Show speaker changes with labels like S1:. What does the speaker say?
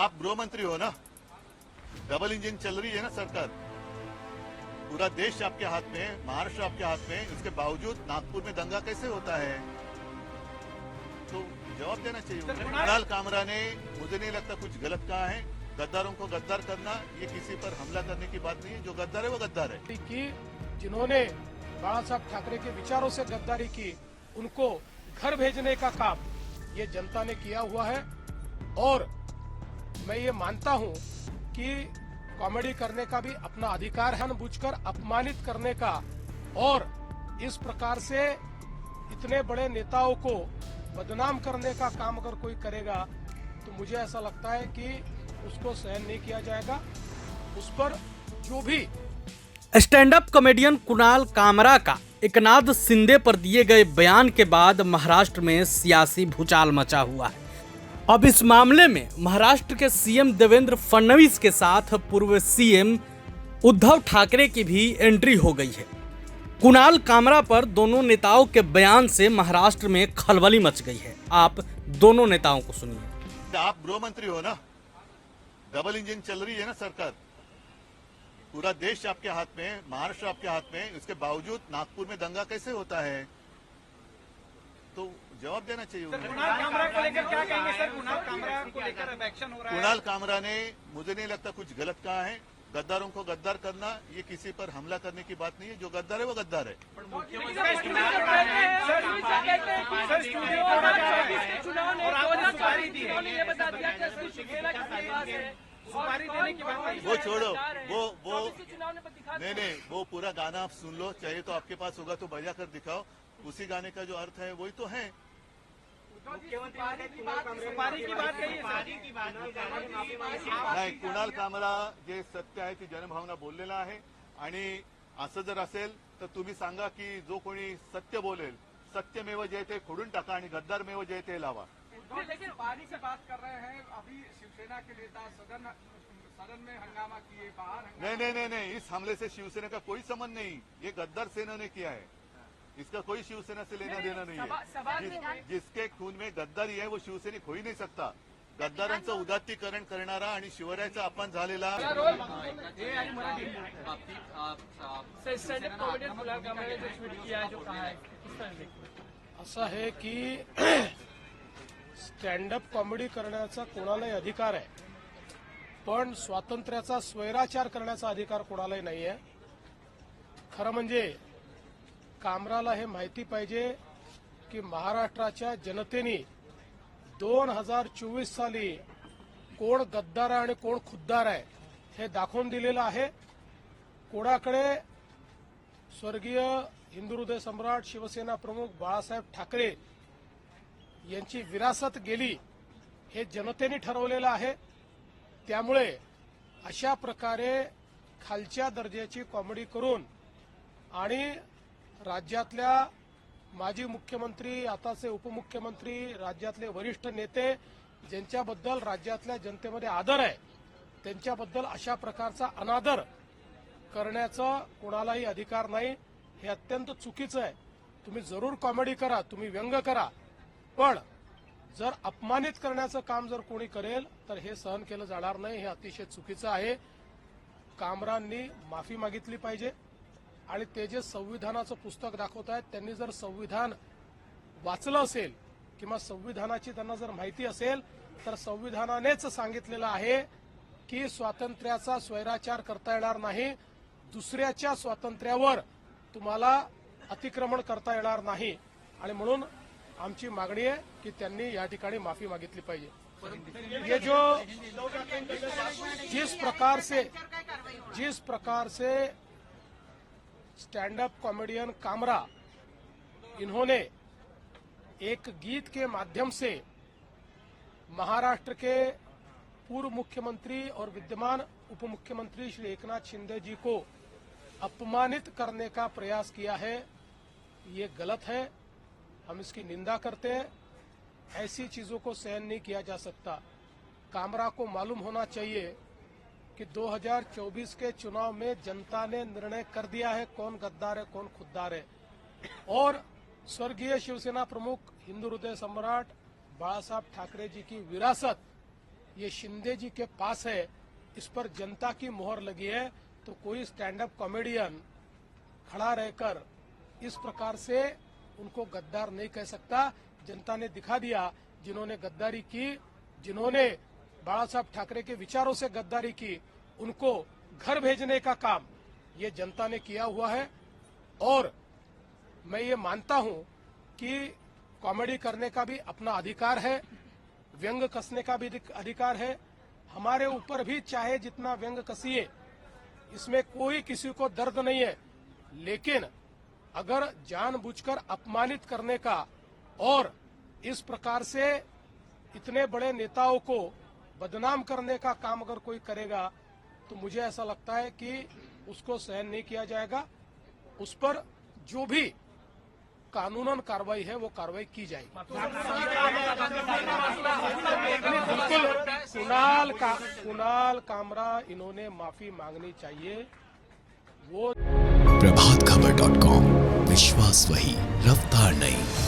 S1: आप गृह मंत्री हो ना, डबल इंजन चल रही है ना सरकार। पूरा देश आपके हाथ में है, महाराष्ट्र आपके हाथ में है, उसके बावजूद नागपुर में दंगा कैसे होता है? तो जवाब देना चाहिए। कुणाल कामरा ने, मुझे नहीं लगता कुछ गलत कहा है। गद्दारों को गद्दार करना ये किसी पर हमला करने की बात नहीं है। जो गद्दार है वो गद्दार है।
S2: कि जिन्होंने बाला साहब ठाकरे के विचारों से गद्दारी की, उनको घर भेजने का काम ये जनता ने किया हुआ है। और मैं ये मानता हूं कि कॉमेडी करने का भी अपना अधिकार है, जानबूझकर अपमानित करने का। और इस प्रकार से इतने बड़े नेताओं को बदनाम करने का काम अगर कोई करेगा तो मुझे ऐसा लगता है कि उसको सहन नहीं किया जाएगा। उस पर जो भी
S3: stand up comedian Kunal Kamra का एकनाथ शिंदे पर दिए गए बयान के बाद महाराष्ट्र में सियासी भूचाल मचा हुआ है। अब इस मामले में महाराष्ट्र के सीएम देवेंद्र फडणवीस के साथ पूर्व सीएम उद्धव ठाकरे की भी एंट्री हो गई है। कुणाल कामरा पर दोनों नेताओं के बयान से महाराष्ट्र में खलबली मच गई है। आप दोनों नेताओं को सुनिए।
S1: आप गृह मंत्री हो ना, डबल इंजन चल रही है ना सरकार। पूरा देश आपके हाथ में है, महाराष्ट्र आपके हाथ में है, उसके बावजूद नागपुर में दंगा कैसे होता है? तो जवाब देना चाहिए।
S4: कुणाल कामरा को लेकर क्या कहेंगे सर? कुणाल कामरा को लेकर अब एक्शन हो रहा है।
S1: कुणाल कामरा ने, मुझे नहीं लगता कुछ गलत कहा है। गद्दारों को गद्दार करना ये किसी पर हमला करने की बात नहीं है। जो गद्दार है वो गद्दार है। वो छोड़ो, वो नहीं, वो पूरा गाना आप सुन लो, चाहिए तो आपके पास होगा तो बजा कर दिखाओ। उसी गाने का जो अर्थ है वही तो है। नाही, कुणाल कामरा जे सत्य आहे ती जनभावना बोललेला आहे। आणि असं जर असेल तर तुम्ही सांगा की जो कोणी सत्य बोलेल, सत्यमेव जयते खोडून टाका आणि गद्दारमेव जयते लावा।
S4: लेकिन पारी से बात कर रहे हैं, अभी शिवसेना के नेता सदन में हंगामा किए, बाहर
S1: नहीं, इस हमले से शिवसेना का कोई संबंध नहीं। ये गद्दार सेना ने किया है, इसका कोई शिवसेना से लेना देना नहीं है। जिसके खून में गद्दारी है वो सैनिक हो ही नहीं सकता। गद्दारांचं उदात्तीकरण करणारा आणि शिवरायाचा अपमान झालेला
S2: असं आहे की स्टँडअप कॉमेडी करण्याचा कोणालाही अधिकार आहे, पण स्वातंत्र्याचा स्वैराचार करण्याचा अधिकार कोणालाही नाही आहे। खरं म्हणजे कामराला हे माहिती पाहिजे की महाराष्ट्राच्या जनतेने 2024 साली कोण गद्दार आहे आणि कोण खुद्दार आहे हे दाखवून दिलेलं आहे। कोणाकडे स्वर्गीय हिंदू हृदय सम्राट शिवसेना प्रमुख बाळासाहेब ठाकरे यांची विरासत गेली हे जनतेने ठरवलेलं आहे। त्यामुळे अशा प्रकारे खालच्या दर्जाची कॉमेडी करून आणि राज्यातल्या माजी मुख्यमंत्री, आताचे उपमुख्यमंत्री, राज्यातले वरिष्ठ नेते ज्यांच्याबद्दल राज्यातल्या जनतेमध्ये आदर आहे त्यांच्याबद्दल अशा प्रकारचा अनादर करण्याचा कोणालाही अधिकार नाही। हे अत्यंत चुकीचं आहे। तुम्ही जरूर कॉमेडी करा, तुम्ही व्यंग करा, पण जर अपमानित करण्याचं काम जर कोणी करेल तर हे सहन केलं जाणार नाही। हे अतिशय चुकीचं आहे। कामरांनी माफी मागितली पाहिजे आणि ते जे संविधानाचं पुस्तक दाखवत आहेत त्यांनी जर संविधान वाचलं असेल किंवा संविधानाची त्यांना जर माहिती असेल तर संविधानानेच सांगितलेलं आहे की स्वातंत्र्याचा स्वैराचार करता येणार नाही, दुसऱ्याच्या स्वातंत्र्यावर तुम्हाला अतिक्रमण करता येणार नाही। आणि म्हणून आमची मागणी आहे की त्यांनी या ठिकाणी माफी मागितली पाहिजे। ये जो जिस प्रकार से स्टैंड अप कॉमेडियन कामरा इन्होंने एक गीत के माध्यम से महाराष्ट्र के पूर्व मुख्यमंत्री और विद्यमान उपमुख्यमंत्री श्री एकनाथ शिंदे जी को अपमानित करने का प्रयास किया है, ये गलत है। हम इसकी निंदा करते हैं। ऐसी चीजों को सहन नहीं किया जा सकता। कामरा को मालूम होना चाहिए कि 2024 के चुनाव में जनता ने निर्णय कर दिया है कौन गद्दार है कौन खुद्दार है। और स्वर्गीय शिवसेना प्रमुख हिंदू हृदय सम्राट बाळासाहेब ठाकरे जी की विरासत ये शिंदे जी के पास है, इस पर जनता की मोहर लगी है, तो कोई स्टैंड अप कॉमेडियन खड़ा रहकर इस प्रकार से उनको गद्दार नहीं कह सकता। जनता ने दिखा दिया, जिन्होंने गद्दारी की, जिन्होंने बाला साहब ठाकरे के विचारों से गद्दारी की, उनको घर भेजने का काम ये जनता ने किया हुआ है। और मैं ये मानता हूं कि कॉमेडी करने का भी अपना अधिकार है, व्यंग कसने का भी अधिकार है। हमारे ऊपर भी चाहे जितना व्यंग कसिए, इसमें कोई किसी को दर्द नहीं है, लेकिन अगर जानबूझकर अपमानित करने का और इस प्रकार से इतने बड़े नेताओं को बदनाम करने का काम अगर कोई करेगा तो मुझे ऐसा लगता है कि उसको सहन नहीं किया जाएगा। उस पर जो भी कानूनन कार्रवाई है वो कार्रवाई की जाएगी। बिल्कुल कुणाल कामरा इन्होंने माफी मांगनी चाहिए। वो
S5: प्रभातखबर.com, विश्वास वही, रफ्तार नहीं।